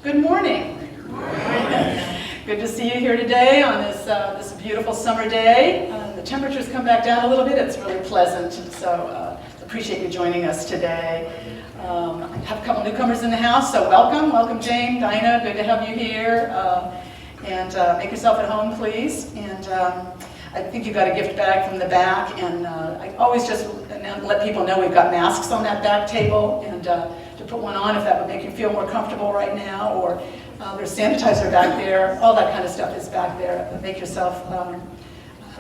Good morning. Good morning. Good to see you here today on this beautiful summer day. The temperatures come back down a little bit. It's really pleasant, so appreciate you joining us today. I have a couple newcomers in the house, so welcome Jane, Dinah. Good to have you here. And make yourself at home, please. And I think you got a gift bag from the back, and I always just let people know we've got masks on that back table, and to put one on if that would make you feel more comfortable right now, or there's sanitizer back there. All that kind of stuff is back there. Make yourself,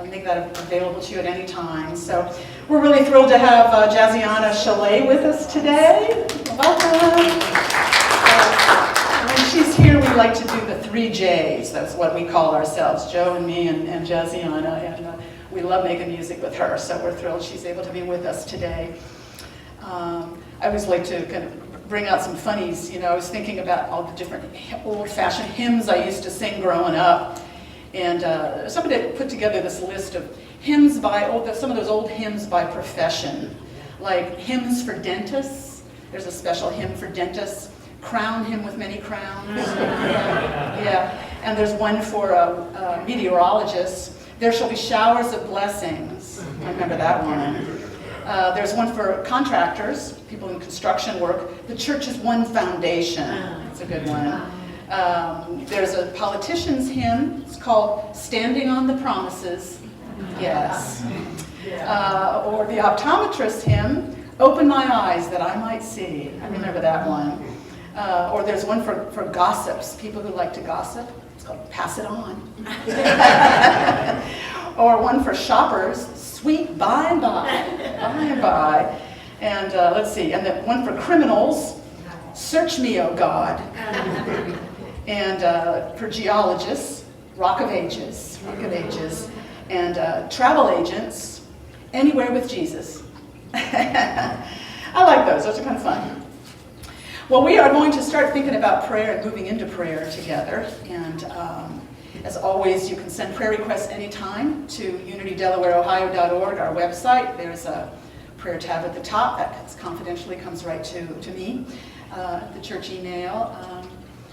make that available to you at any time. So we're really thrilled to have Jazziana Chalet with us today. Welcome. When she's here, we like to do the 3 J's. That's what we call ourselves, Joe and me and Jazziana, and we love making music with her, so we're thrilled she's able to be with us today. I always like to kind of bring out some funnies. You know, I was thinking about all the different old-fashioned hymns I used to sing growing up, and somebody put together this list of hymns by, some of those old hymns by profession, like hymns for dentists. There's a special hymn for dentists. Crown him with many crowns. Yeah. And there's one for meteorologists. There shall be showers of blessings. I remember that one. There's one for contractors, people in construction work. The church is one foundation. That's a good one. There's a politician's hymn. It's called Standing on the Promises. Yes. Or the optometrist hymn, Open My Eyes That I Might See. I remember that one. Or there's one for gossips, people who like to gossip. It's called Pass It On. Or one for shoppers, Sweet By and By. By and By. And let's see, and then one for criminals, Search Me, O God. And for geologists, Rock of Ages. Rock of Ages. And travel agents, Anywhere with Jesus. I like those. Those are kind of fun. Well, we are going to start thinking about prayer and moving into prayer together. And as always, you can send prayer requests anytime to unitydelawareohio.org, our website. There's a prayer tab at the top that confidentially comes right to me, the church email.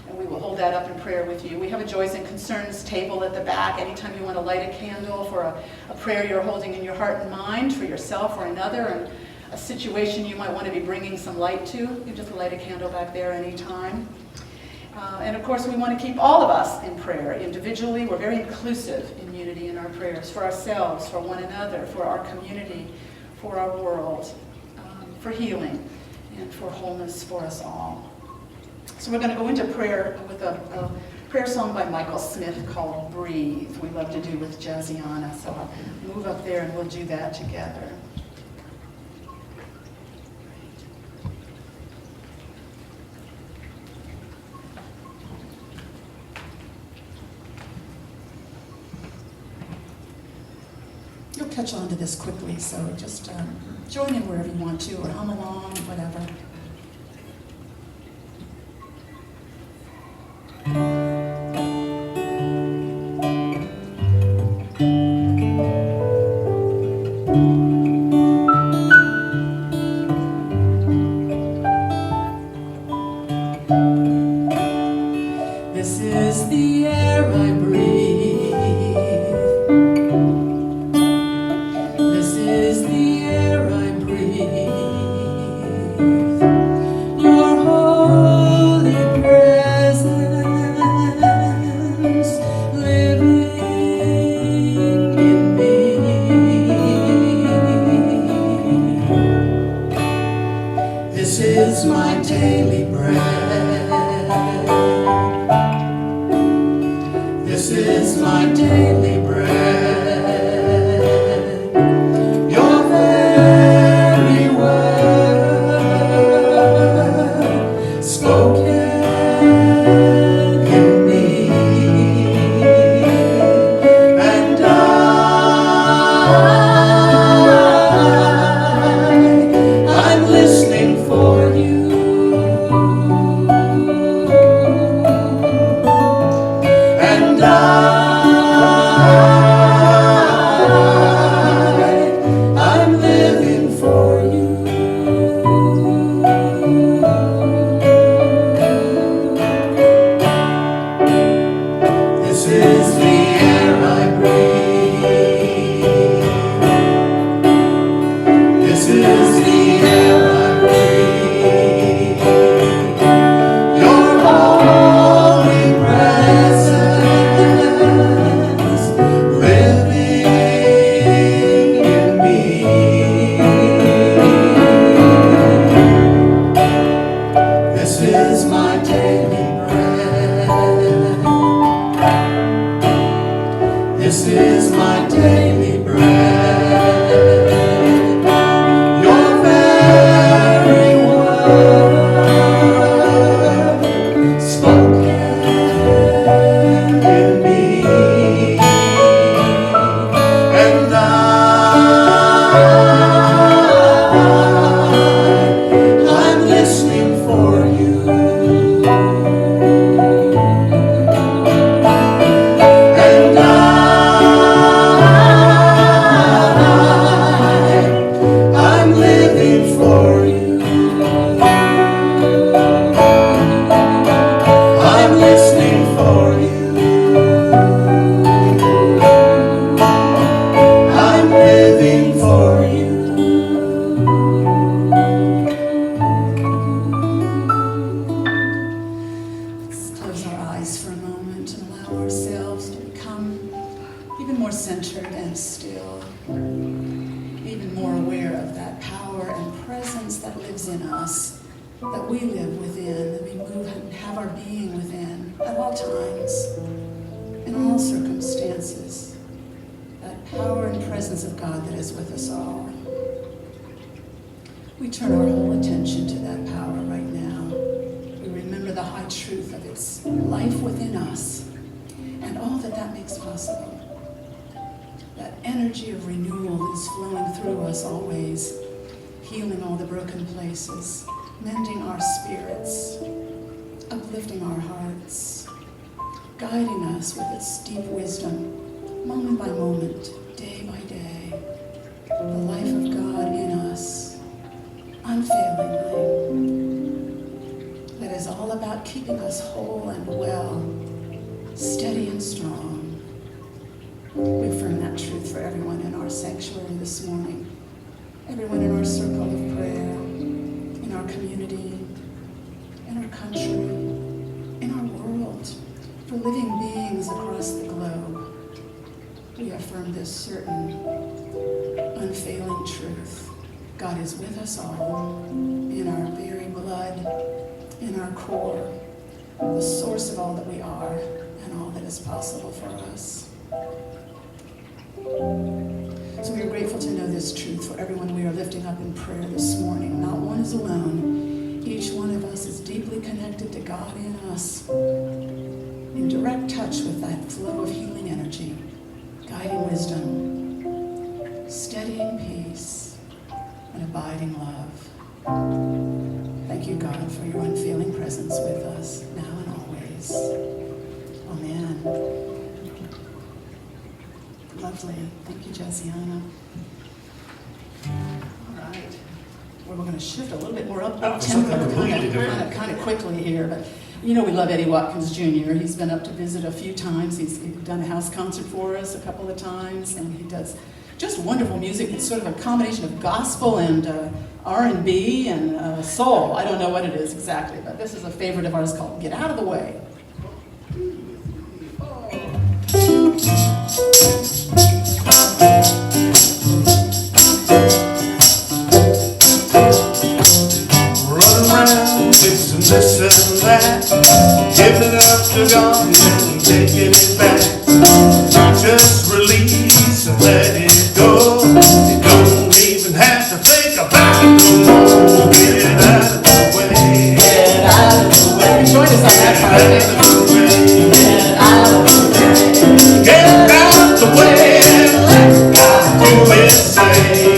And we will hold that up in prayer with you. We have a Joys and Concerns table at the back. Anytime you want to light a candle for a prayer you're holding in your heart and mind for yourself or another, and a situation you might want to be bringing some light to, you just light a candle back there anytime. And of course, we want to keep all of us in prayer. Individually, we're very inclusive in unity in our prayers, for ourselves, for one another, for our community, for our world, for healing, and for wholeness for us all. So we're going to go into prayer with a prayer song by Michael Smith called Breathe. We love to do with Jazziana, so I'll move up there and we'll do that together. You'll catch on to this quickly, so just join in wherever you want to, or hum along, whatever. This is the air I breathe. This is the air I breathe. Your holy presence living in me. This is my daily bread. This is my daily bread. Your very word spoken in me. And I'm listening for you. And I'm living for you. is my daily bread. This is my daily bread. Your very word spoken in me, and I'm listening for you. And I'm living for you. I'm listening for you. I'm living for you. Let's close our eyes for a moment and allow ourselves to become even more centered and still, even more aware of that power and presence that lives in us, that we live within, that we move and have our being within at all times, in all circumstances. That power and presence of God that is with us all. We turn our whole attention to that power right now. We remember the high truth of its life within us and all that that makes possible. That energy of renewal is flowing through us always, healing all the broken places, mending our spirits, uplifting our hearts, guiding us with its deep wisdom, moment by moment, day by day. The life of God in us, unfailingly. That is all about keeping us whole and well, steady and strong. We affirm that truth for everyone in our sanctuary this morning, everyone in our circle of prayer, in our community, in our country, in our world, for living beings across the globe. We affirm this certain, unfailing truth. God is with us all, in our very blood, in our core, the source of all that we are and all that is possible for us. So we are grateful to know this truth for everyone we are lifting up in prayer this morning. Not one is alone. Each one of us is deeply connected to God in us, in direct touch with that flow of healing energy, guiding wisdom, steadying peace, and abiding love. Thank you, God, for your unfailing presence with us now and always. Amen. Lovely. Thank you, Josiana. All right. Well, we're going to shift a little bit more up tempo kind of quickly here, but you know we love Eddie Watkins Jr. He's been up to visit a few times. He's done a house concert for us a couple of times, and he does just wonderful music. It's sort of a combination of gospel and R&B and soul. I don't know what it is exactly, but this is a favorite of ours called Get Out of the Way. Run around, fixing this and that, giving it up to God and taking it back. Just release and let it go. You don't even have to think about it no more. Get out of the way. Get out of the way. Join us on that part. Get out of the way. Get out of the way. Get out of the way and let God do His thing.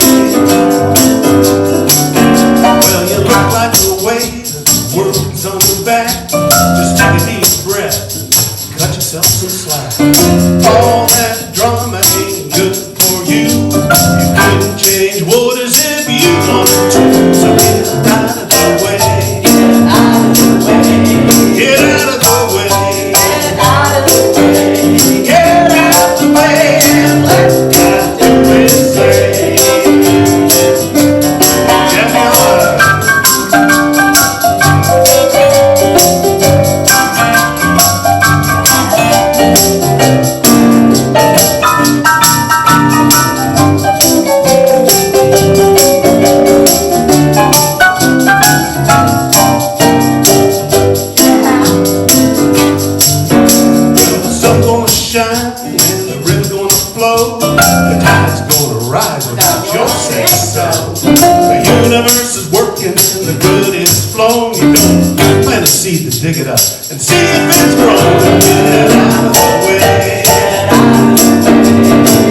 Well, you look like the weight of the world's on your back. Just take a deep breath and cut yourself some slack. All that drama ain't good for you. You couldn't change waters if you wanted to. So get out of the way. Get out of the way. Get out of the way. Get out of the way. Get out of the way and let God do His thing. Jam your heart. Plant a seed to dig it up and see if it's grown.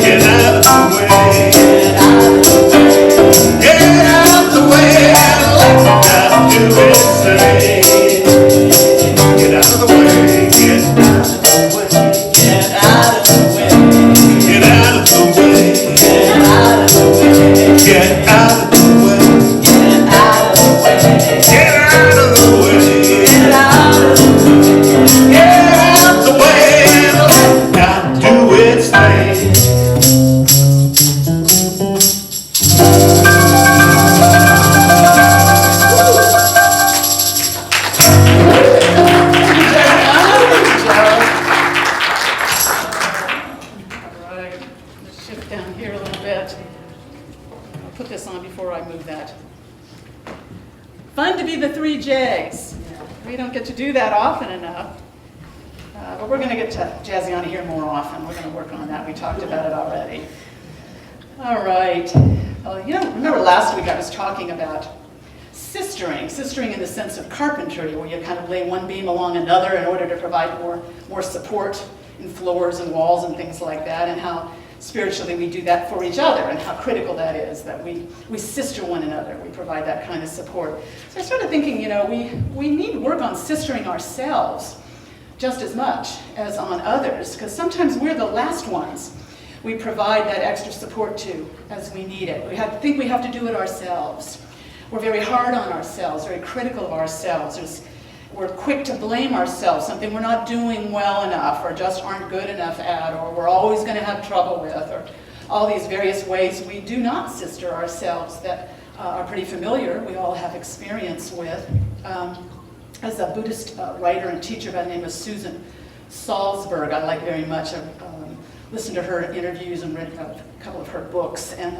Get out of the way. Get out of the way. Get out of the way. Let God do His thing. Get out of the way. Get out of the way. Get out of the way. Get out of the way. Get out of the way. Get out of the way. Get out of the way. Get out of the way. Get out of the way. Let God do its thing. Shift down here a little bit. I'll put this on before I move that. Fun to be the 3 J's. We don't get to do that often enough. But we're going to get to Jazziana here more often. We're going to work on that. We talked about it already. All right. Well, remember last week I was talking about sistering in the sense of carpentry, where you kind of lay one beam along another in order to provide more support in floors and walls and things like that, and how spiritually we do that for each other, and how critical that is, that we sister one another. We provide that kind of support. So I started thinking, we need to work on sistering ourselves just as much as on others, because sometimes we're the last ones we provide that extra support to as we need it. We think we have to do it ourselves. We're very hard on ourselves, very critical of ourselves. We're quick to blame ourselves, something we're not doing well enough or just aren't good enough at, or we're always going to have trouble with, or all these various ways we do not sister ourselves that are pretty familiar, we all have experience with. As a Buddhist writer and teacher by the name of Susan Salzberg, I like very much. Listened to her interviews and read a couple of her books, and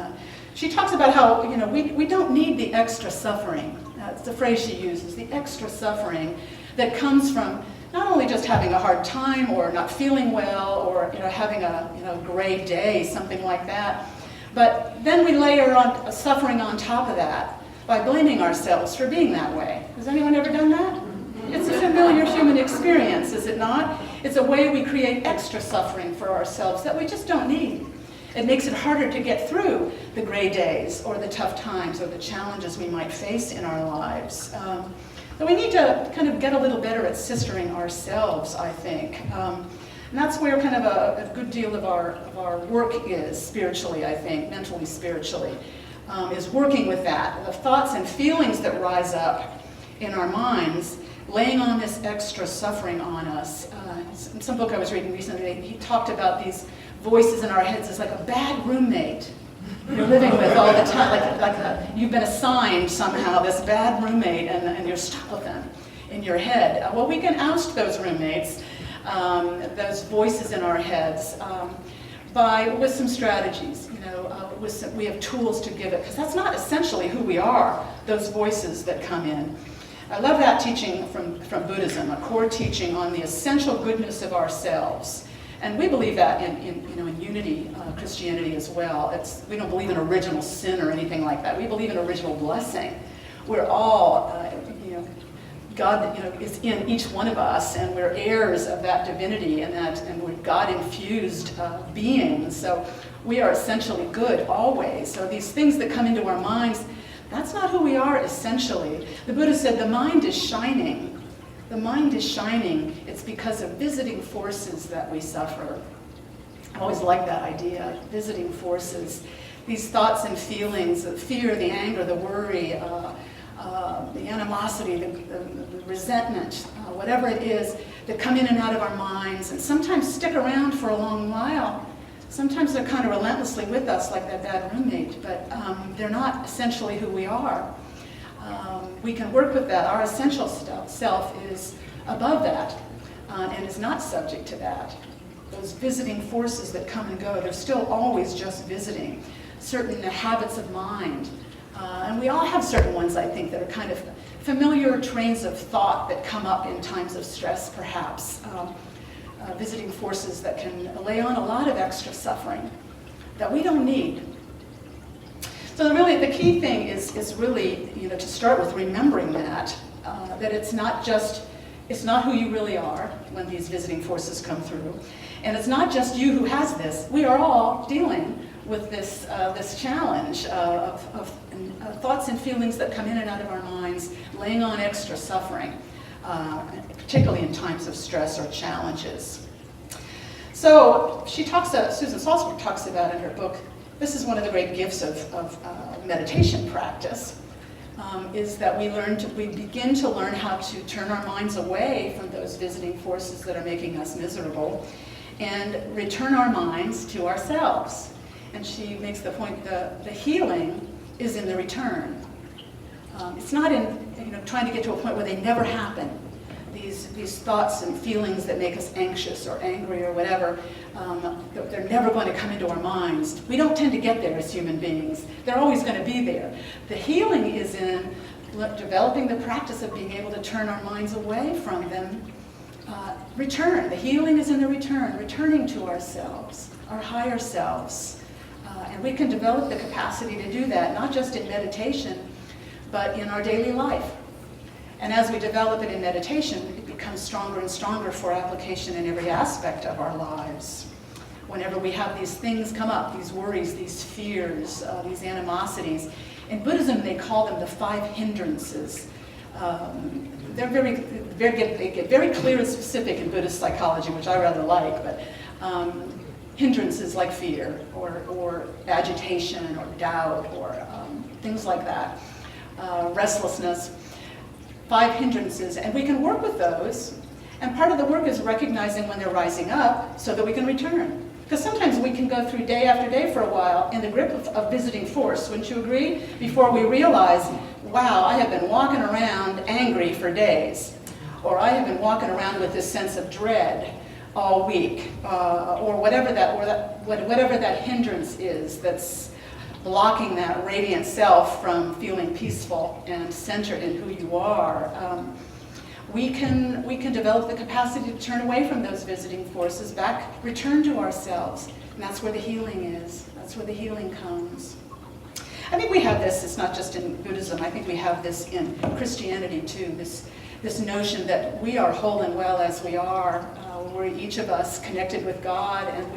she talks about how we don't need the extra suffering. It's the phrase she uses, the extra suffering that comes from not only just having a hard time or not feeling well or having a gray day, something like that, but then we layer on suffering on top of that by blaming ourselves for being that way. Has anyone ever done that? It's a familiar human experience, is it not? It's a way we create extra suffering for ourselves that we just don't need. It makes it harder to get through the gray days or the tough times or the challenges we might face in our lives. So we need to kind of get a little better at sistering ourselves, I think. And that's where kind of a good deal of our work is spiritually, I think, mentally, spiritually, is working with that. The thoughts and feelings that rise up in our minds, laying on this extra suffering on us. In some book I was reading recently, he talked about these voices in our heads as like a bad roommate you're living with all the time, like you've been assigned somehow this bad roommate, and you're stuck with them in your head. Well, we can oust those roommates, those voices in our heads, with some strategies. We have tools to give it, because that's not essentially who we are, those voices that come in. I love that teaching from Buddhism, a core teaching on the essential goodness of ourselves. And we believe that in unity, Christianity as well. We don't believe in original sin or anything like that. We believe in original blessing. We're all, God, is in each one of us, and we're heirs of that divinity and we're God-infused beings. So we are essentially good always. So these things that come into our minds, that's not who we are essentially. The Buddha said the mind is shining. The mind is shining. It's because of visiting forces that we suffer. I always like that idea, visiting forces. These thoughts and feelings, the fear, the anger, the worry, the animosity, the resentment, whatever it is, that come in and out of our minds and sometimes stick around for a long while. Sometimes they're kind of relentlessly with us, like that bad roommate, but they're not essentially who we are. We can work with that. Our essential self is above that and is not subject to that. Those visiting forces that come and go, they're still always just visiting. Certain habits of mind. And we all have certain ones, I think, that are kind of familiar trains of thought that come up in times of stress, perhaps. Visiting forces that can lay on a lot of extra suffering that we don't need. So really, the key thing is really, to start with remembering that, that it's not who you really are when these visiting forces come through. And it's not just you who has this. We are all dealing with this challenge of thoughts and feelings that come in and out of our minds, laying on extra suffering, particularly in times of stress or challenges. So Susan Salzberg talks about in her book, this is one of the great gifts of meditation practice, is that we begin to learn how to turn our minds away from those visiting forces that are making us miserable and return our minds to ourselves. And she makes the point that the healing is in the return. It's not in trying to get to a point where they never happen. These thoughts and feelings that make us anxious or angry or whatever, they're never going to come into our minds. We don't tend to get there as human beings. They're always going to be there. The healing is in developing the practice of being able to turn our minds away from them. Return. The healing is in the return, returning to ourselves, our higher selves. And we can develop the capacity to do that, not just in meditation, but in our daily life. And as we develop it in meditation, it becomes stronger and stronger for application in every aspect of our lives. Whenever we have these things come up, these worries, these fears, these animosities, in Buddhism they call them the Five Hindrances. They get very clear and specific in Buddhist psychology, which I rather like, but hindrances like fear or agitation or doubt or things like that, restlessness. Five hindrances, and we can work with those, and part of the work is recognizing when they're rising up so that we can return. Because sometimes we can go through day after day for a while in the grip of visiting force, wouldn't you agree? Before we realize, wow, I have been walking around angry for days, or I have been walking around with this sense of dread all week, or whatever that hindrance is that's blocking that radiant self from feeling peaceful and centered in who you are. We can develop the capacity to turn away from those visiting forces, return to ourselves, and that's where the healing is. That's where the healing comes. I think we have this. It's not just in Buddhism. I think we have this in Christianity too. This notion that we are whole and well as we are. We're each of us connected with God, and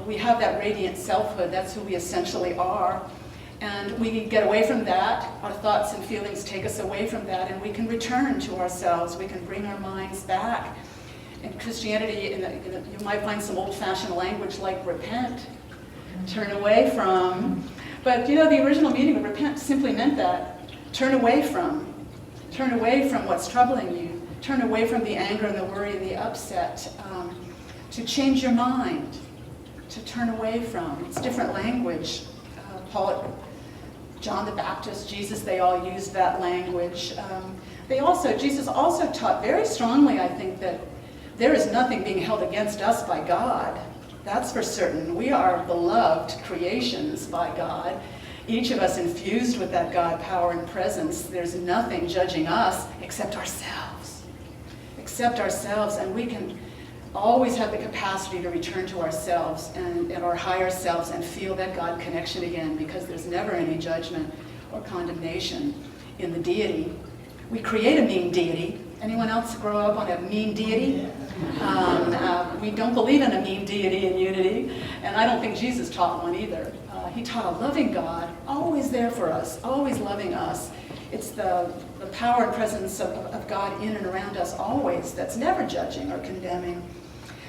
we have that radiant selfhood. That's who we essentially are. And we get away from that. Our thoughts and feelings take us away from that, and we can return to ourselves. We can bring our minds back. In Christianity, you might find some old-fashioned language like repent, turn away from. But the original meaning of repent simply meant that. Turn away from what's troubling you. Turn away from the anger and the worry and the upset. To change your mind. To turn away from. It's different language. John the Baptist, Jesus, they all used that language. Jesus also taught very strongly, I think, that there is nothing being held against us by God. That's for certain. We are beloved creations by God. Each of us infused with that God power and presence. There's nothing judging us except ourselves. And we can always have the capacity to return to ourselves and our higher selves and feel that God connection again, because there's never any judgment or condemnation in the deity. We create a mean deity. Anyone else grow up on a mean deity? We don't believe in a mean deity in unity, and I don't think Jesus taught one either. He taught a loving God, always there for us, always loving us. It's the power and presence of God in and around us always that's never judging or condemning.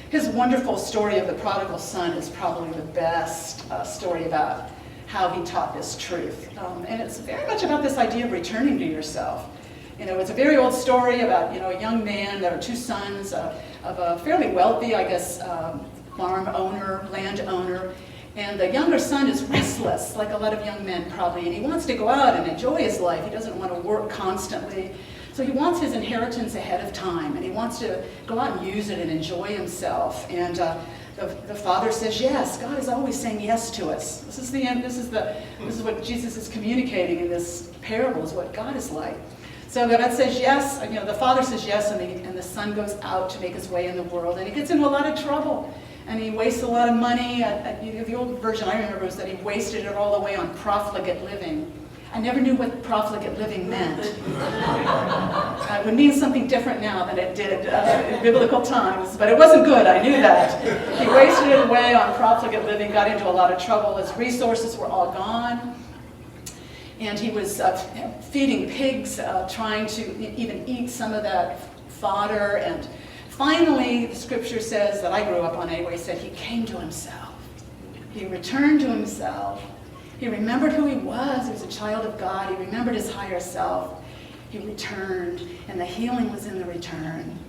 His wonderful story of the prodigal son is probably the best story about how he taught this truth. And it's very much about this idea of returning to yourself. It's a very old story about, a young man. There are two sons of a fairly wealthy, farm owner, land owner. And the younger son is restless, like a lot of young men probably, and he wants to go out and enjoy his life. He doesn't want to work constantly. So he wants his inheritance ahead of time, and he wants to go out and use it and enjoy himself. And the father says yes. God is always saying yes to us. This is the end. This is what Jesus is communicating in this parable, is what God is like. So God says yes. The father says yes, and the son goes out to make his way in the world, and he gets into a lot of trouble. And he wastes a lot of money. The old version I remember was that he wasted it all away on profligate living. I never knew what profligate living meant. It would mean something different now than it did in biblical times, but it wasn't good, I knew that. He wasted it away on profligate living, got into a lot of trouble. His resources were all gone. And he was feeding pigs, trying to even eat some of that fodder. And finally, the scripture says, that I grew up on anyway, said he came to himself. He returned to himself. He remembered who he was. He was a child of God. He remembered his higher self. He returned, and the healing was in the return,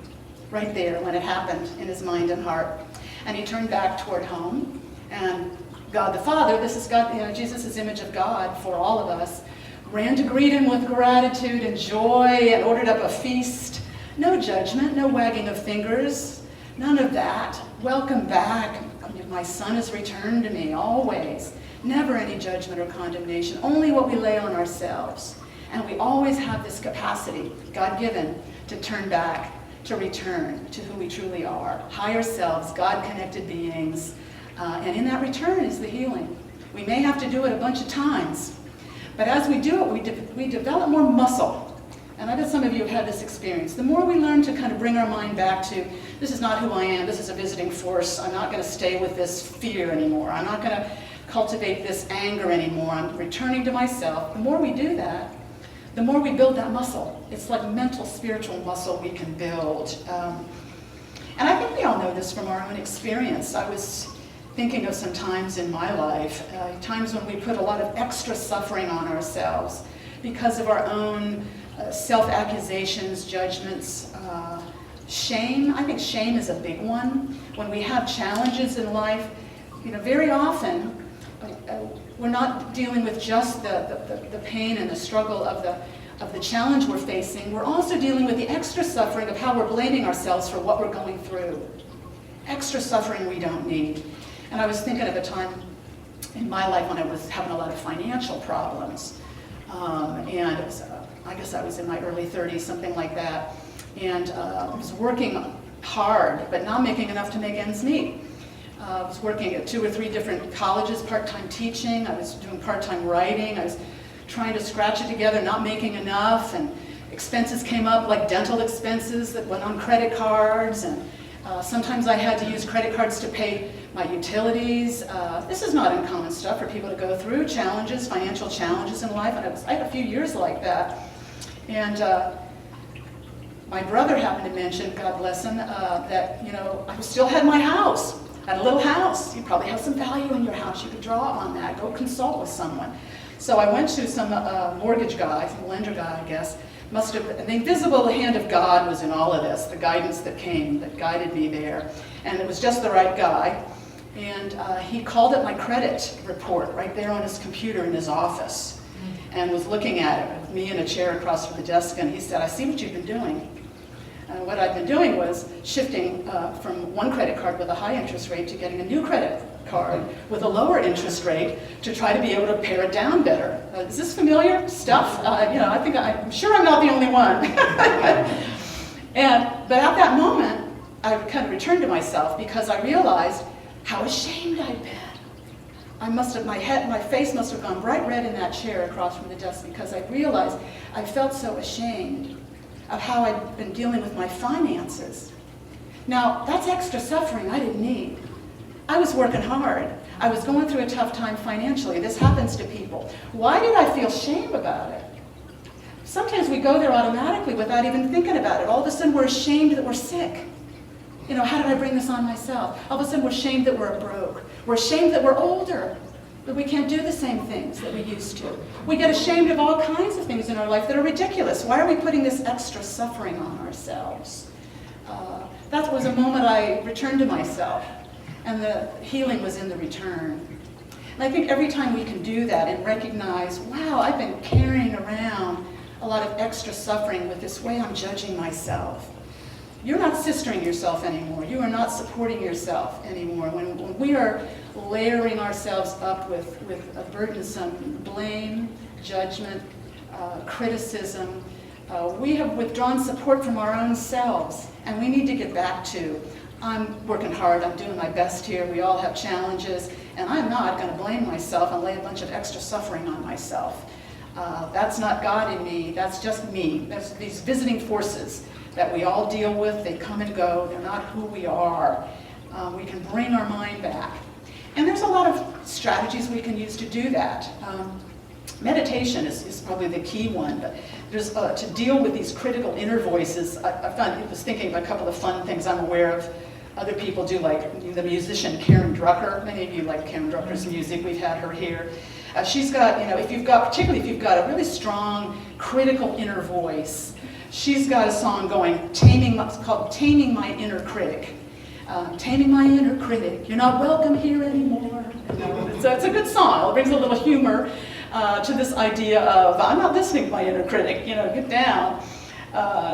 right there when it happened in his mind and heart. And he turned back toward home, and God the Father, this is God, Jesus' image of God for all of us, ran to greet him with gratitude and joy and ordered up a feast. No judgment, no wagging of fingers, none of that. Welcome back. My son has returned to me always. Never any judgment or condemnation, only what we lay on ourselves. And we always have this capacity, God-given, to turn back, to return to who we truly are. Higher selves, God-connected beings. And in that return is the healing. We may have to do it a bunch of times, but as we do it, we develop more muscle. And I bet some of you have had this experience. The more we learn to kind of bring our mind back to, this is not who I am, this is a visiting force, I'm not going to stay with this fear anymore, I'm not going to cultivate this anger anymore, I'm returning to myself. The more we do that, the more we build that muscle. It's like mental, spiritual muscle we can build. And I think we all know this from our own experience. I was thinking of some times in my life, times when we put a lot of extra suffering on ourselves because of our own self-accusations, judgments, shame. I think shame is a big one. When we have challenges in life, very often we're not dealing with just the pain and the struggle of the challenge we're facing. We're also dealing with the extra suffering of how we're blaming ourselves for what we're going through. Extra suffering we don't need. And I was thinking of a time in my life when I was having a lot of financial problems. And it was, I guess I was in my early 30s, something like that. And I was working hard, but not making enough to make ends meet. I was working at 2 or 3 different colleges, part-time teaching. I was doing part-time writing. I was trying to scratch it together, not making enough. And expenses came up, like dental expenses that went on credit cards. And sometimes I had to use credit cards to pay my utilities. This is not uncommon stuff for people to go through, challenges, financial challenges in life. And I had a few years like that. And my brother happened to mention, God bless him, that I still had my house. I had a little house. You probably have some value in your house. You could draw on that. Go consult with someone. So I went to some mortgage guy, some lender guy, I guess. The invisible hand of God was in all of this, the guidance that came, that guided me there. And it was just the right guy. And he called up my credit report right there on his computer in his office and was looking at it with me in a chair across from the desk. And he said, I see what you've been doing. And what I've been doing was shifting from one credit card with a high interest rate to getting a new credit card with a lower interest rate to try to be able to pare it down better. Is this familiar stuff? I'm sure I'm not the only one. But at that moment, I kind of returned to myself because I realized how ashamed I'd been. My face must have gone bright red in that chair across from the desk because I realized I felt so ashamed of how I'd been dealing with my finances. Now, that's extra suffering I didn't need. I was working hard. I was going through a tough time financially. This happens to people. Why did I feel shame about it? Sometimes we go there automatically without even thinking about it. All of a sudden we're ashamed that we're sick. How did I bring this on myself? All of a sudden we're ashamed that we're broke. We're ashamed that we're older, that we can't do the same things that we used to. We get ashamed of all kinds of things in our life that are ridiculous. Why are we putting this extra suffering on ourselves? That was a moment I returned to myself, and the healing was in the return. And I think every time we can do that and recognize, wow, I've been carrying around a lot of extra suffering with this way I'm judging myself. You're not sistering yourself anymore. You are not supporting yourself anymore. When we are layering ourselves up with a burdensome blame, judgment, criticism, we have withdrawn support from our own selves, and we need to get back to, I'm working hard, I'm doing my best here, we all have challenges, and I'm not going to blame myself and lay a bunch of extra suffering on myself. That's not God in me, that's just me. There's these visiting forces that we all deal with. They come and go, they're not who we are. We can bring our mind back. And there's a lot of strategies we can use to do that. Meditation is probably the key one, but there's to deal with these critical inner voices. I was thinking of a couple of fun things I'm aware of other people do, like the musician Karen Drucker. Many of you like Karen Drucker's music. We've had her here. She's got, particularly if you've got a really strong critical inner voice, she's got a song going, it's called Taming My Inner Critic. Taming my inner critic, you're not welcome here anymore. So it's a good song. It brings a little humor to this idea of, I'm not listening to my inner critic, get down.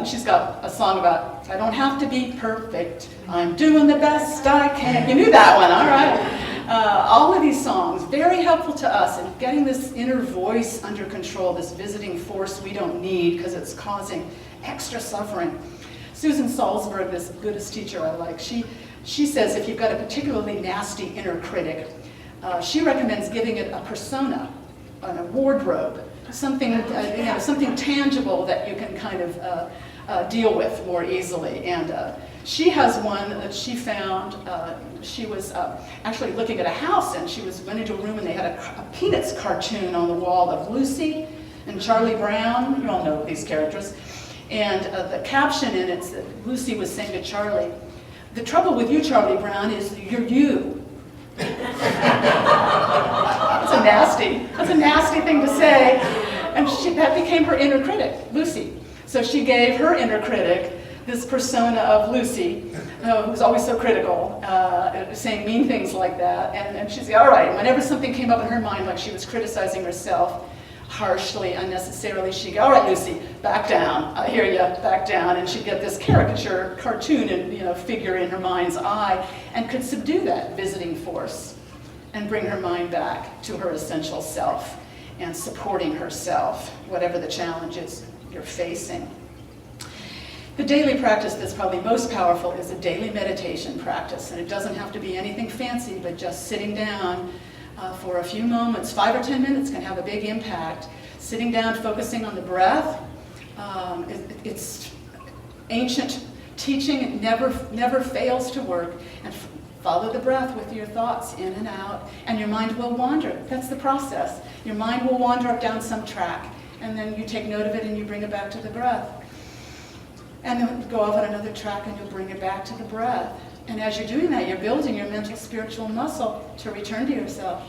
She's got a song about, I don't have to be perfect, I'm doing the best I can. You knew that one, all right. All of these songs, very helpful to us in getting this inner voice under control, this visiting force we don't need because it's causing extra suffering. Susan Salzberg, this Buddhist teacher I like, she says if you've got a particularly nasty inner critic, she recommends giving it a persona, a wardrobe, something tangible that you can kind of deal with more easily. And she has one that she found. She was actually looking at a house, and she went into a room, and they had a Peanuts cartoon on the wall of Lucy and Charlie Brown. You all know these characters. And the caption in it said, Lucy was saying to Charlie, "The trouble with you, Charlie Brown, is you're you." That's a nasty thing to say. And that became her inner critic, Lucy. So she gave her inner critic this persona of Lucy, who's always so critical, saying mean things like that. And she'd say, all right, whenever something came up in her mind, like she was criticizing herself harshly, unnecessarily, she'd go, all right, Lucy, back down. I hear you, back down. And she'd get this caricature, cartoon, and figure in her mind's eye, and could subdue that visiting force and bring her mind back to her essential self and supporting herself, whatever the challenge is you're facing. The daily practice that's probably most powerful is a daily meditation practice, and it doesn't have to be anything fancy, but just sitting down for a few moments, 5 or 10 minutes can have a big impact. Sitting down, focusing on the breath. It's ancient teaching, it never fails to work. And follow the breath with your thoughts in and out, and your mind will wander. That's the process. Your mind will wander up down some track, and then you take note of it and you bring it back to the breath. And then go off on another track and you'll bring it back to the breath. And as you're doing that, you're building your mental spiritual muscle to return to yourself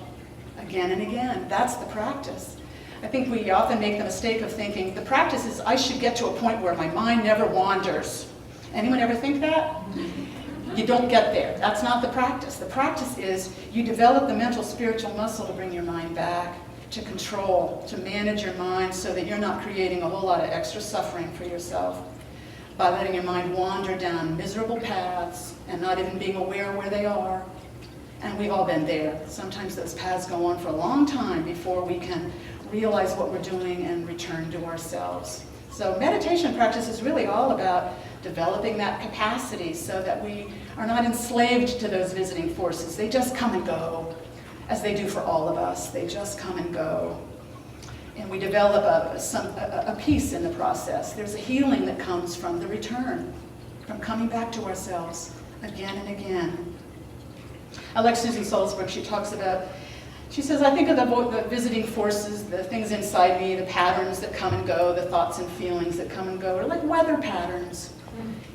again and again. That's the practice. I think we often make the mistake of thinking the practice is I should get to a point where my mind never wanders. Anyone ever think that? You don't get there. That's not the practice. The practice is you develop the mental spiritual muscle to bring your mind back, to control, to manage your mind so that you're not creating a whole lot of extra suffering for yourself by letting your mind wander down miserable paths and not even being aware where they are. And we've all been there. Sometimes those paths go on for a long time before we can realize what we're doing and return to ourselves. So meditation practice is really all about developing that capacity so that we are not enslaved to those visiting forces. They just come and go, as they do for all of us. They just come and go. And we develop a peace in the process. There's a healing that comes from the return, from coming back to ourselves again and again. I like Susan Salzberg. She says, I think of the visiting forces, the things inside me, the patterns that come and go, the thoughts and feelings that come and go, are like weather patterns.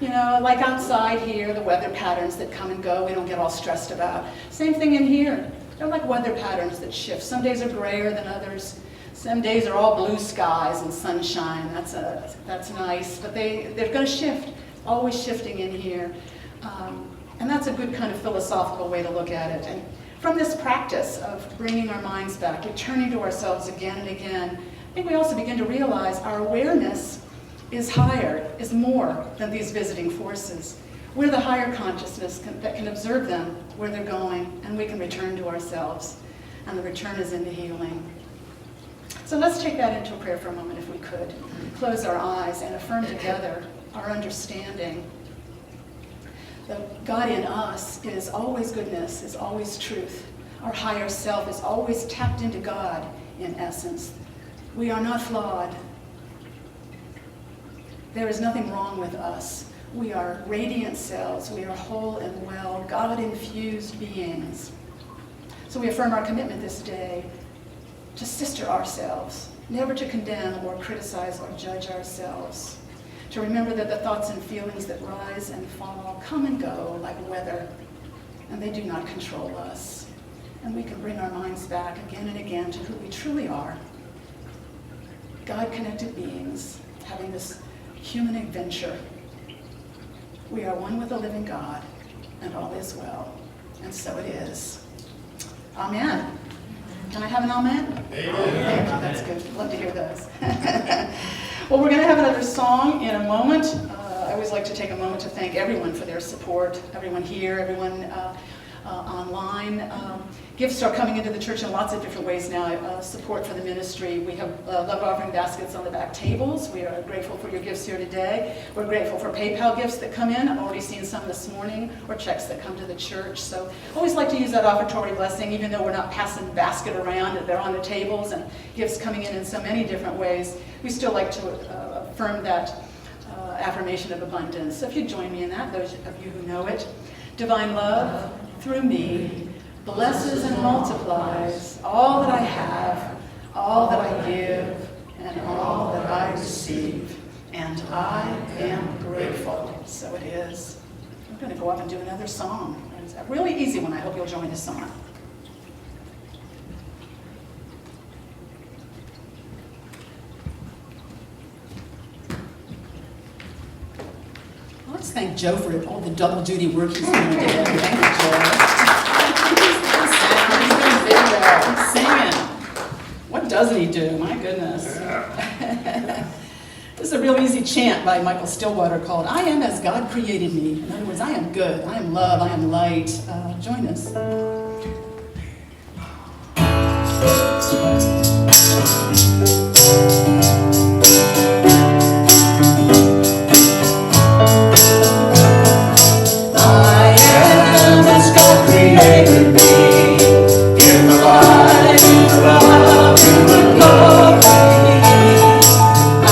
Like outside here, the weather patterns that come and go, we don't get all stressed about. Same thing in here. They're like weather patterns that shift. Some days are grayer than others. Some days are all blue skies and sunshine. That's nice, but they're going to shift. Always shifting in here. And that's a good kind of philosophical way to look at it. And from this practice of bringing our minds back, returning to ourselves again and again, I think we also begin to realize our awareness is higher, is more than these visiting forces. We're the higher consciousness that can observe them, where they're going, and we can return to ourselves. And the return is in the healing. So let's take that into a prayer for a moment, if we could. Close our eyes and affirm together our understanding that God in us is always goodness, is always truth. Our higher self is always tapped into God in essence. We are not flawed. There is nothing wrong with us. We are radiant selves. We are whole and well, God-infused beings. So we affirm our commitment this day to sister ourselves, never to condemn or criticize or judge ourselves, to remember that the thoughts and feelings that rise and fall come and go like weather, and they do not control us. And we can bring our minds back again and again to who we truly are. God-connected beings having this human adventure. We are one with the living God, and all is well. And so it is. Amen. Can I have an amen? Amen. That's good. Love to hear those. Well, we're going to have another song in a moment. I always like to take a moment to thank everyone for their support, everyone here, everyone online. Gifts are coming into the church in lots of different ways now. Support for the ministry. We have love offering baskets on the back tables. We are grateful for your gifts here today. We're grateful for PayPal gifts that come in. I've already seen some this morning, or checks that come to the church. So I always like to use that offertory blessing, even though we're not passing the basket around. They're on the tables and gifts coming in so many different ways. We still like to affirm that affirmation of abundance. So if you join me in that, those of you who know it. Divine love through me blesses and multiplies all that I have, all that I give, and all that I receive. And I am grateful. So it is. We're going to go up and do another song. It's a really easy one. I hope you'll join us on. Let's thank Joe for all the double duty work he's doing today. Thank you, Joe. He's singing. What doesn't he do? My goodness. This is a real easy chant by Michael Stillwater called I Am As God Created Me. In other words, I am good, I am love, I am light. Join us. Created me in the light, in the love, in the glory. I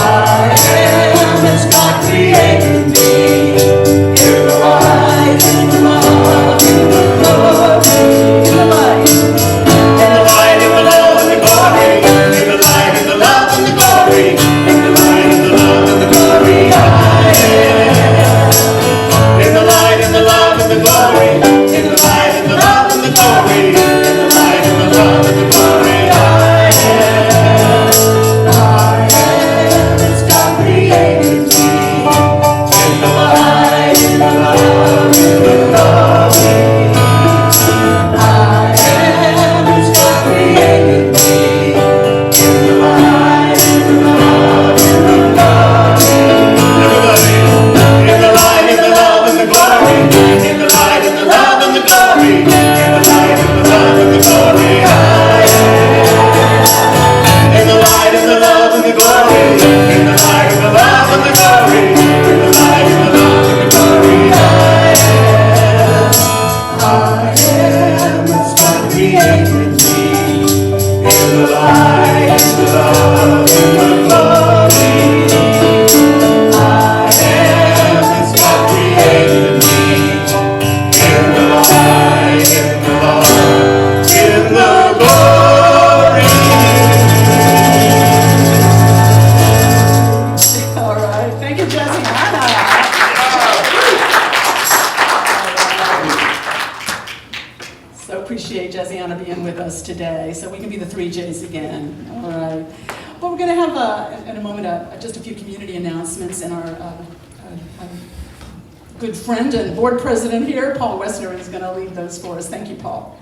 am as God created me in the light, in the love, in the glory. In the light, in the light, in the love, and the glory. In the light, in the love, and the glory. In the light, in the love, and the glory. I am in the light, in the love, and the glory. In the light, in the love, and the glory. In the light, in the love, and the glory. I am as God created me. In the light, in the love, in the glory. I am as God created me. In the light, in the love, in the glory. Everybody, in the light, in the love, and the glory. In the light, in the love, and the glory. In the light, in the love, and the glory. I am in the light, in the love, and the glory. In the light, in the love, and the glory. In the light, in the love, and the glory. I am as God created me. In the light, in the love, in the glory. I am as God created me. In the light, in the love, in the glory. All right. Thank you, Jesse. So appreciate Jessiana being with us today, so we can be the three J's again. All right. Well, we're going to have, in a moment, just a few community announcements, and our good friend and board president here, Paul Wessner, is going to lead those for us. Thank you, Paul.